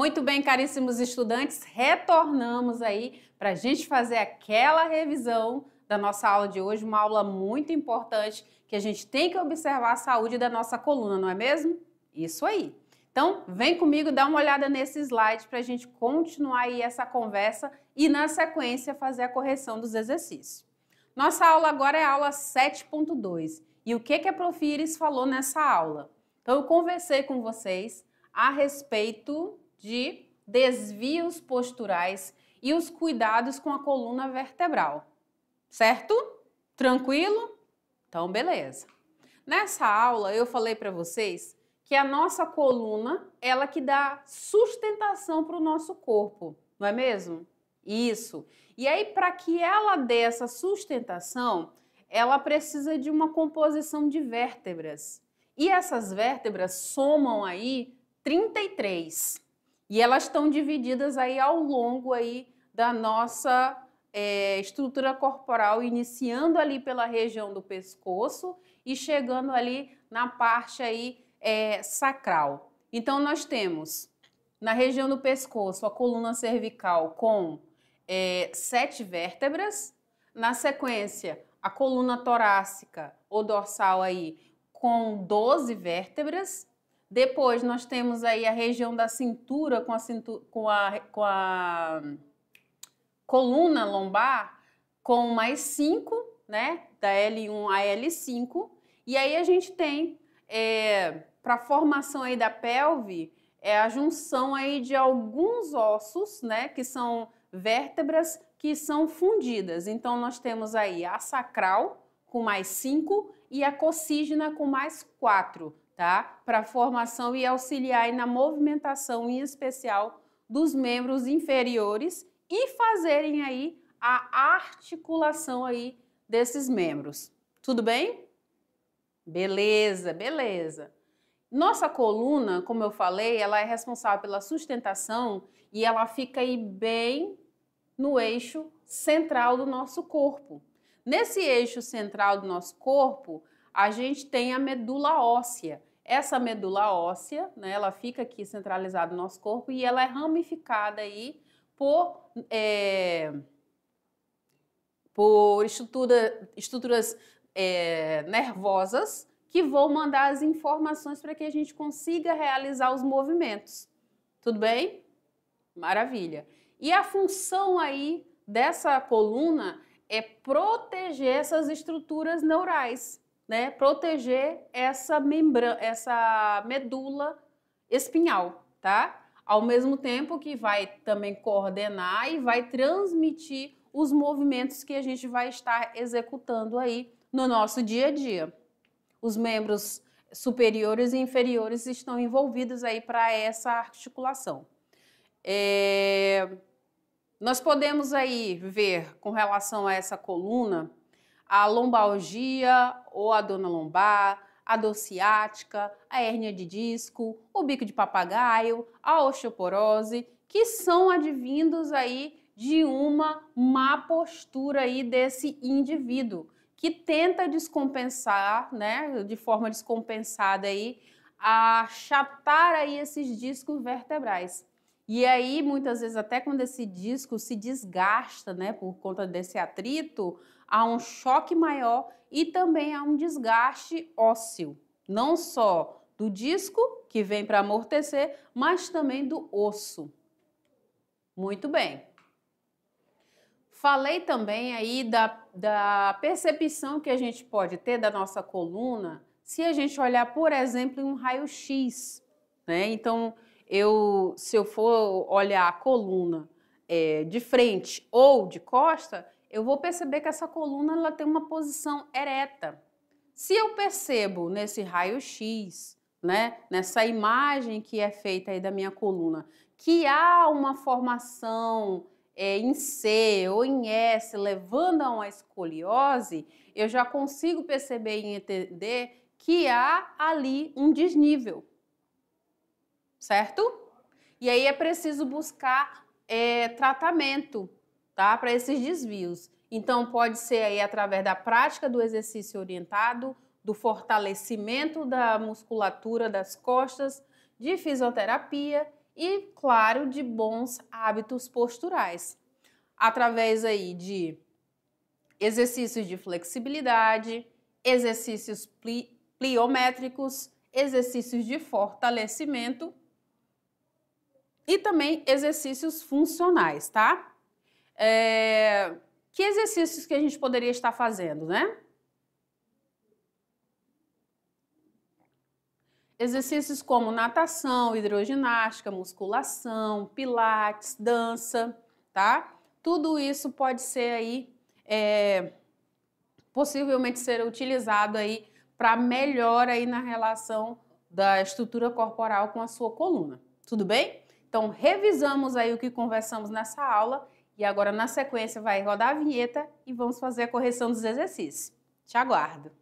Muito bem, caríssimos estudantes, retornamos aí para a gente fazer aquela revisão da nossa aula de hoje, uma aula muito importante que a gente tem que observar a saúde da nossa coluna, não é mesmo? Isso aí. Então, vem comigo dar uma olhada nesse slide para a gente continuar aí essa conversa e, na sequência, fazer a correção dos exercícios. Nossa aula agora é a aula 7.2. E o que a Prof. Iris falou nessa aula? Então, eu conversei com vocês a respeito de desvios posturais e os cuidados com a coluna vertebral. Certo? Tranquilo? Então, beleza. Nessa aula, eu falei para vocês que a nossa coluna, ela que dá sustentação para o nosso corpo, não é mesmo? Isso. E aí, para que ela dê essa sustentação, ela precisa de uma composição de vértebras. E essas vértebras somam aí 33. E elas estão divididas aí ao longo aí da nossa estrutura corporal, iniciando ali pela região do pescoço e chegando ali na parte aí sacral. Então, nós temos na região do pescoço a coluna cervical com 7 vértebras, na sequência a coluna torácica ou dorsal aí com 12 vértebras, depois nós temos aí a região da cintura com a coluna lombar com mais 5, né, da L1 a L5, e aí a gente tem para a formação aí da pelve, a junção aí de alguns ossos, né, que são vértebras que são fundidas. Então, nós temos aí a sacral com mais 5 e a coccígea com mais 4, tá? Para a formação e auxiliar aí na movimentação, em especial, dos membros inferiores e fazerem aí a articulação aí desses membros. Tudo bem? Beleza, beleza. Nossa coluna, como eu falei, ela é responsável pela sustentação e ela fica aí bem no eixo central do nosso corpo. Nesse eixo central do nosso corpo, a gente tem a medula óssea. Essa medula óssea, né, ela fica aqui centralizada no nosso corpo e ela é ramificada aí por estruturas nervosas que vão mandar as informações para que a gente consiga realizar os movimentos. Tudo bem? Maravilha. E a função aí dessa coluna é proteger essas estruturas neurais, né? Proteger essa medula espinhal, tá? Ao mesmo tempo que vai também coordenar e vai transmitir os movimentos que a gente vai estar executando aí no nosso dia a dia. Os membros superiores e inferiores estão envolvidos aí para essa articulação. Nós podemos aí ver, com relação a essa coluna, a lombalgia ou a dor na lombar, a dor ciática, a hérnia de disco, o bico de papagaio, a osteoporose, que são advindos aí de uma má postura aí desse indivíduo, que tenta descompensar, né, de forma descompensada aí, achatar aí esses discos vertebrais. E aí, muitas vezes, até quando esse disco se desgasta, né, por conta desse atrito, há um choque maior e também há um desgaste ósseo. Não só do disco, que vem para amortecer, mas também do osso. Muito bem. Falei também aí da percepção que a gente pode ter da nossa coluna se a gente olhar, por exemplo, em um raio-x, né? Então, se eu for olhar a coluna de frente ou de costa, eu vou perceber que essa coluna ela tem uma posição ereta. Se eu percebo nesse raio-x, né, nessa imagem que é feita aí da minha coluna, que há uma formação em C ou em S, levando a uma escoliose, eu já consigo perceber e entender que há ali um desnível. Certo? E aí é preciso buscar tratamento, tá, para esses desvios. Então, pode ser aí através da prática do exercício orientado, do fortalecimento da musculatura das costas, de fisioterapia e, claro, de bons hábitos posturais, através aí de exercícios de flexibilidade, exercícios pliométricos, exercícios de fortalecimento e também exercícios funcionais, tá? Que exercícios que a gente poderia estar fazendo, né? Exercícios como natação, hidroginástica, musculação, pilates, dança, tá? Tudo isso pode ser aí, possivelmente ser utilizado aí para melhora aí na relação da estrutura corporal com a sua coluna. Tudo bem? Então, revisamos aí o que conversamos nessa aula e agora na sequência vai rodar a vinheta e vamos fazer a correção dos exercícios. Te aguardo!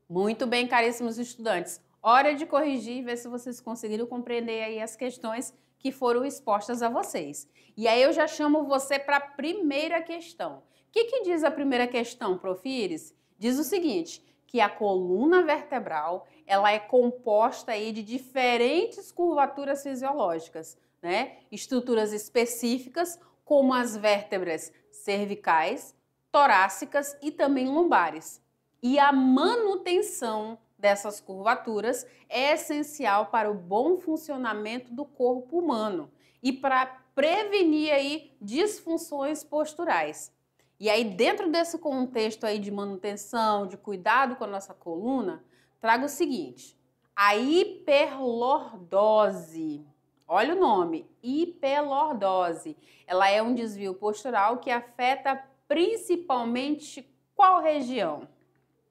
Muito bem, caríssimos estudantes. Hora de corrigir e ver se vocês conseguiram compreender aí as questões que foram expostas a vocês. E aí eu já chamo você para a primeira questão. O que diz a primeira questão, Prof. Iris? Diz o seguinte, que a coluna vertebral ela é composta aí de diferentes curvaturas fisiológicas, né? Estruturas específicas, como as vértebras cervicais, torácicas e também lombares. E a manutenção dessas curvaturas é essencial para o bom funcionamento do corpo humano e para prevenir aí disfunções posturais. E aí, dentro desse contexto aí de manutenção, de cuidado com a nossa coluna, trago o seguinte: a hiperlordose. Olha o nome, hiperlordose. Ela é um desvio postural que afeta principalmente qual região?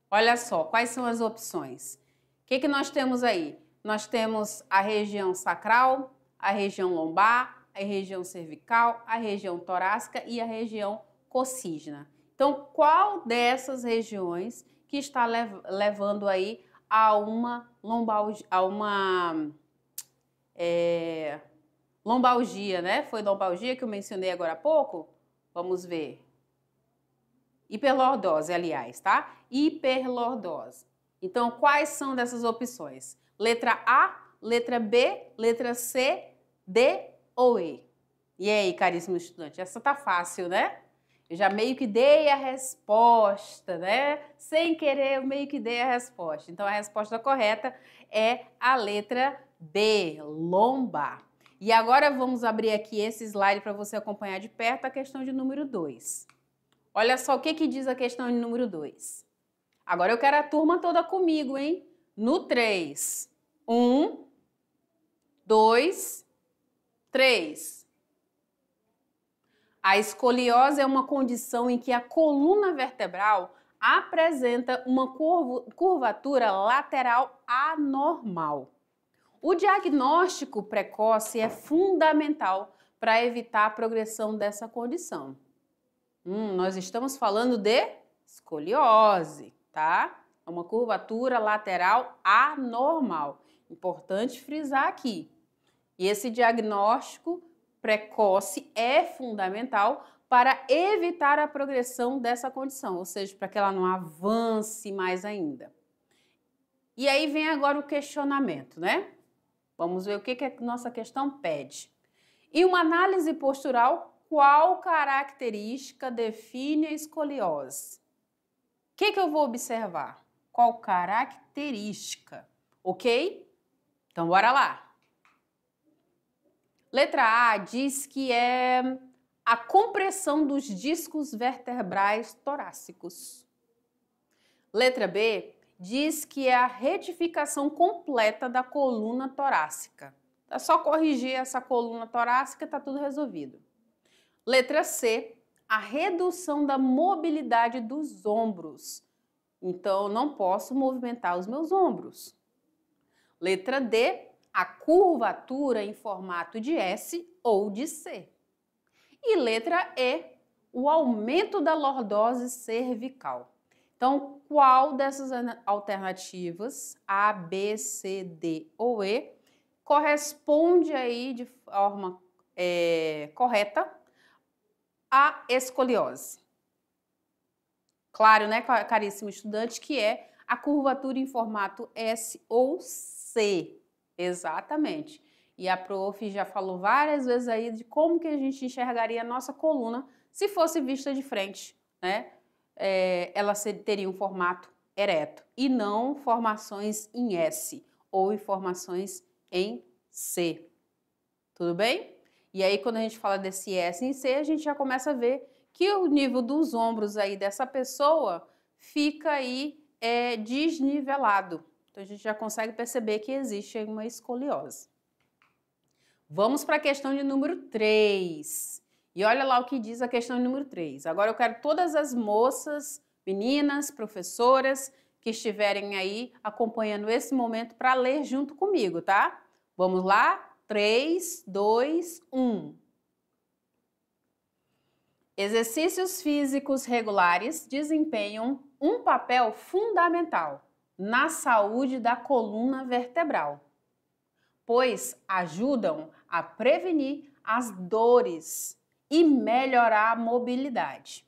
Olha só, quais são as opções? O que nós temos aí? Nós temos a região sacral, a região lombar, a região cervical, a região torácica e a região coccígena. Então, qual dessas regiões que está levando aí a uma lombalgia, né? Foi lombalgia que eu mencionei agora há pouco? Vamos ver. Hiperlordose, aliás, tá? Hiperlordose. Então, quais são dessas opções? Letra A, letra B, letra C, D ou E? E aí, caríssimo estudante, essa tá fácil, né? Eu já meio que dei a resposta, né? Sem querer, eu meio que dei a resposta. Então, a resposta correta é a letra B, lombar. E agora vamos abrir aqui esse slide para você acompanhar de perto a questão de número 2. Olha só o que diz a questão de número 2. Agora eu quero a turma toda comigo, hein? No 3. 1, 2, 3. A escoliose é uma condição em que a coluna vertebral apresenta uma curvatura lateral anormal. O diagnóstico precoce é fundamental para evitar a progressão dessa condição. Nós estamos falando de escoliose, tá? É uma curvatura lateral anormal. Importante frisar aqui. E esse diagnóstico precoce é fundamental para evitar a progressão dessa condição, ou seja, para que ela não avance mais ainda. E aí vem agora o questionamento, né? Vamos ver o que a nossa questão pede. Em uma análise postural, qual característica define a escoliose? O que eu vou observar? Qual característica? Ok? Então, bora lá. Letra A diz que é a compressão dos discos vertebrais torácicos. Letra B diz que é a retificação completa da coluna torácica. É só corrigir essa coluna torácica e está tudo resolvido. Letra C, a redução da mobilidade dos ombros. Então, eu não posso movimentar os meus ombros. Letra D, a curvatura em formato de S ou de C. E letra E, o aumento da lordose cervical. Então, qual dessas alternativas, A, B, C, D ou E, corresponde aí de forma correta a escoliose? Claro, né, caríssimo estudante, que é a curvatura em formato S ou C. Exatamente. E a prof já falou várias vezes aí de como que a gente enxergaria a nossa coluna se fosse vista de frente, né? Ela teria um formato ereto e não formações em S ou em formações em C. Tudo bem? E aí, quando a gente fala desse S em C, a gente já começa a ver que o nível dos ombros aí dessa pessoa fica aí desnivelado. Então, a gente já consegue perceber que existe aí uma escoliose. Vamos para a questão de número 3. E olha lá o que diz a questão de número 3. Agora eu quero todas as moças, meninas, professoras que estiverem aí acompanhando esse momento para ler junto comigo, tá? Vamos lá? 3, 2, 1. Exercícios físicos regulares desempenham um papel fundamental na saúde da coluna vertebral, pois ajudam a prevenir as dores e melhorar a mobilidade.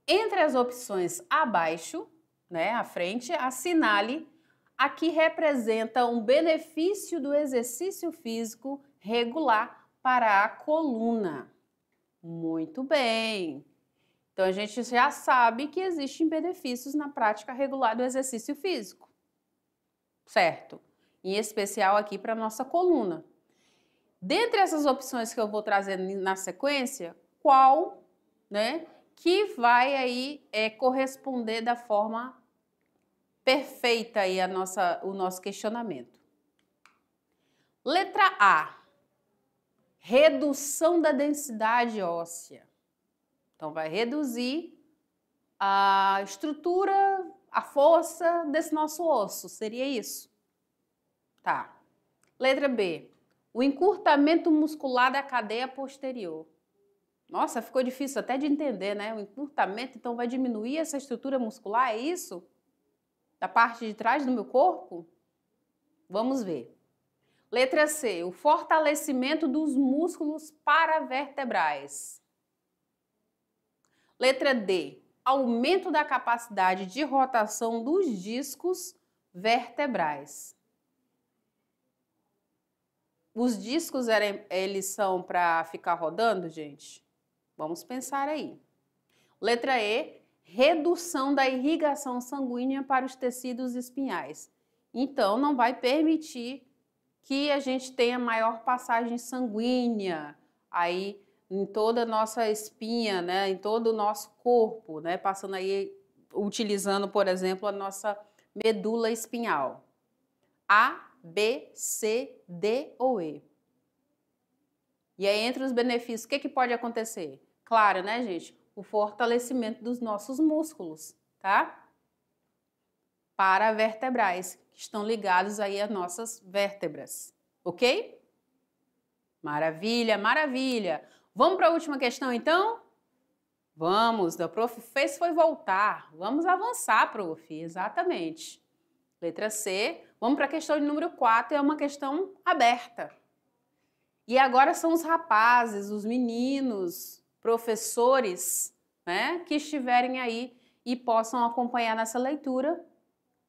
Entre as opções abaixo, né, à frente, assinale a que representa um benefício do exercício físico regular para a coluna. Muito bem! Então, a gente já sabe que existem benefícios na prática regular do exercício físico, certo? Em especial aqui para a nossa coluna. Dentre essas opções que eu vou trazer na sequência, qual, né, que vai aí corresponder da forma perfeita aí o nosso questionamento? Letra A. Redução da densidade óssea. Então, vai reduzir a estrutura, a força desse nosso osso. Seria isso? Tá. Letra B. O encurtamento muscular da cadeia posterior. Nossa, ficou difícil até de entender, né? O encurtamento, então, vai diminuir essa estrutura muscular, é isso? Da parte de trás do meu corpo? Vamos ver. Letra C. O fortalecimento dos músculos paravertebrais. Letra D. Aumento da capacidade de rotação dos discos vertebrais. Os discos, eles são para ficar rodando, gente? Vamos pensar aí. Letra E. Redução da irrigação sanguínea para os tecidos espinhais. Então, não vai permitir que a gente tenha maior passagem sanguínea aí em toda a nossa espinha, né, em todo o nosso corpo, né, passando aí, utilizando, por exemplo, a nossa medula espinhal. A, B, C, D ou E. E aí, entre os benefícios, o que pode acontecer? Claro, né, gente? O fortalecimento dos nossos músculos, tá? Paravertebrais, que estão ligados aí às nossas vértebras, ok? Maravilha, maravilha! Vamos para a última questão, então? Vamos, a prof fez foi voltar. Vamos avançar, prof, exatamente. Letra C. Vamos para a questão de número 4, é uma questão aberta. E agora são os rapazes, os meninos, professores, né, que estiverem aí e possam acompanhar nessa leitura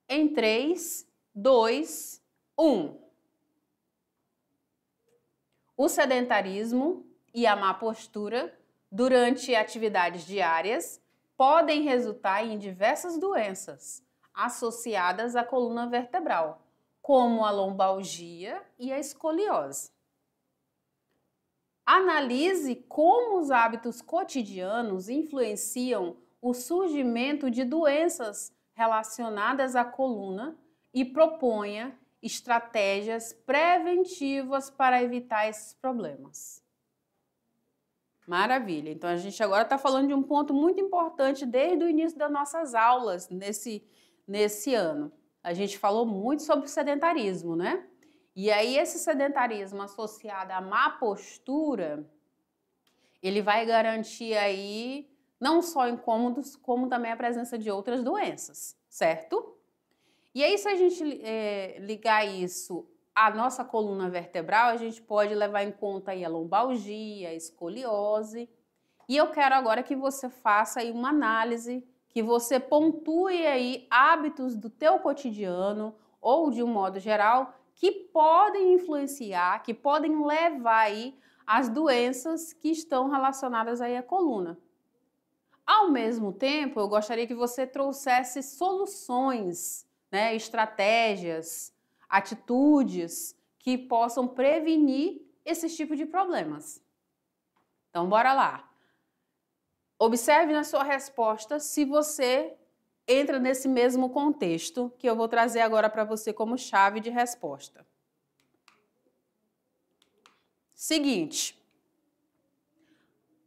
em 3, 2, 1. O sedentarismo e a má postura durante atividades diárias podem resultar em diversas doenças associadas à coluna vertebral, como a lombalgia e a escoliose. Analise como os hábitos cotidianos influenciam o surgimento de doenças relacionadas à coluna e proponha estratégias preventivas para evitar esses problemas. Maravilha! Então, a gente agora está falando de um ponto muito importante desde o início das nossas aulas nesse ano. A gente falou muito sobre o sedentarismo, né? E aí, esse sedentarismo associado à má postura, ele vai garantir aí não só incômodos, como também a presença de outras doenças, certo? E aí, se a gente ligar isso à nossa coluna vertebral, a gente pode levar em conta aí a lombalgia, a escoliose, E eu quero agora que você faça aí uma análise, que você pontue aí hábitos do teu cotidiano ou de um modo geral que podem influenciar, que podem levar aí as doenças que estão relacionadas aí à coluna. Ao mesmo tempo, eu gostaria que você trouxesse soluções, né, estratégias, atitudes que possam prevenir esse tipo de problemas. Então, bora lá. Observe na sua resposta se você entra nesse mesmo contexto que eu vou trazer agora para você como chave de resposta. Seguinte.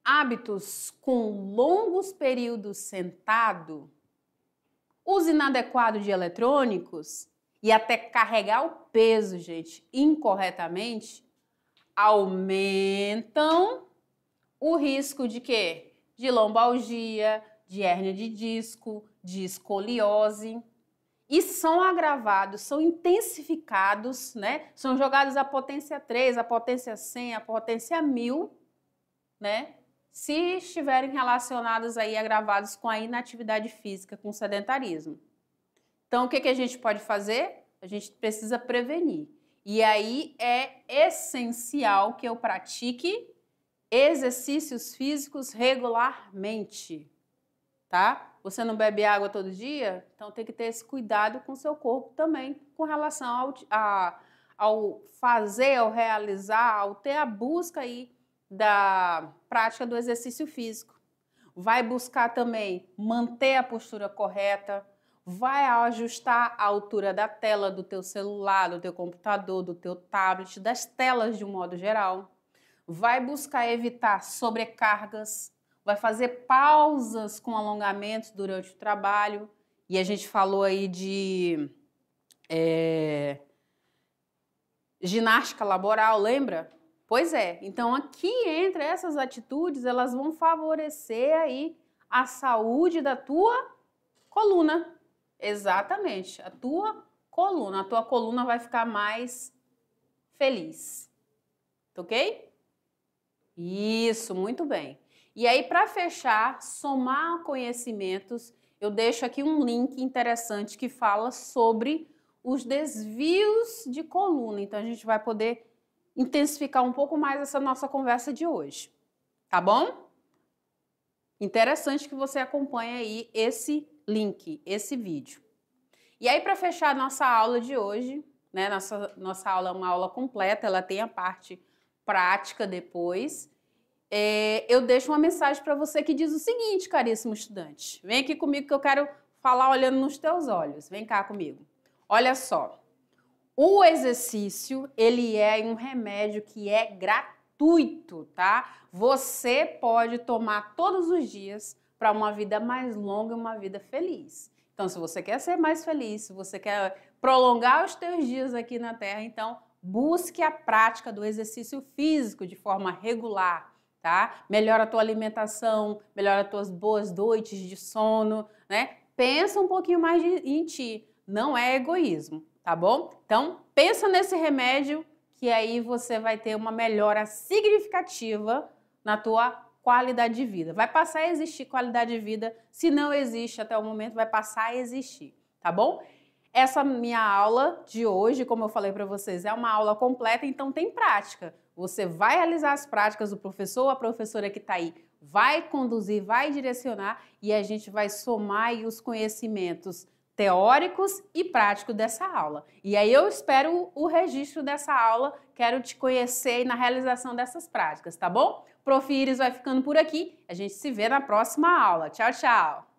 Hábitos com longos períodos sentado, uso inadequado de eletrônicos e até carregar o peso, gente, incorretamente, aumentam o risco de quê? De lombalgia, de hérnia de disco, de escoliose. E são agravados, são intensificados, né? São jogados a potência 3, a potência 100, a potência 1000, né? Se estiverem relacionados aí, agravados com a inatividade física, com o sedentarismo. Então, o que a gente pode fazer? A gente precisa prevenir. E aí é essencial que eu pratique exercícios físicos regularmente, tá? Você não bebe água todo dia? Então tem que ter esse cuidado com o seu corpo também, com relação ao fazer, ao realizar, ao ter a busca aí da prática do exercício físico. Vai buscar também manter a postura correta, vai ajustar a altura da tela do teu celular, do teu computador, do teu tablet, das telas de um modo geral. Vai buscar evitar sobrecargas, vai fazer pausas com alongamentos durante o trabalho. E a gente falou aí de ginástica laboral, lembra? Pois é, então aqui entre essas atitudes, elas vão favorecer aí a saúde da tua coluna. Exatamente, a tua coluna vai ficar mais feliz, ok? Isso, muito bem. E aí, para fechar, somar conhecimentos, eu deixo aqui um link interessante que fala sobre os desvios de coluna. Então, a gente vai poder intensificar um pouco mais essa nossa conversa de hoje, tá bom? Interessante que você acompanhe aí esse link, esse vídeo. E aí, para fechar a nossa aula de hoje, né? Nossa aula é uma aula completa, ela tem a parte prática depois. Eu deixo uma mensagem para você que diz o seguinte, caríssimo estudante. Vem aqui comigo que eu quero falar olhando nos teus olhos. Vem cá comigo. Olha só. O exercício, ele é um remédio que é gratuito, tá? Você pode tomar todos os dias para uma vida mais longa e uma vida feliz. Então, se você quer ser mais feliz, se você quer prolongar os teus dias aqui na Terra, então busque a prática do exercício físico de forma regular, tá? Melhora a tua alimentação, melhora as tuas boas noites de sono, né? Pensa um pouquinho mais em ti, não é egoísmo, tá bom? Então, pensa nesse remédio que aí você vai ter uma melhora significativa na tua qualidade de vida. Vai passar a existir qualidade de vida, se não existe até o momento, vai passar a existir, tá bom? Essa minha aula de hoje, como eu falei para vocês, é uma aula completa, então tem prática. Você vai realizar as práticas, o professor ou a professora que está aí vai conduzir, vai direcionar e a gente vai somar aí os conhecimentos teóricos e práticos dessa aula. E aí eu espero o registro dessa aula, quero te conhecer na realização dessas práticas, tá bom? Prof. Iris vai ficando por aqui, a gente se vê na próxima aula. Tchau, tchau!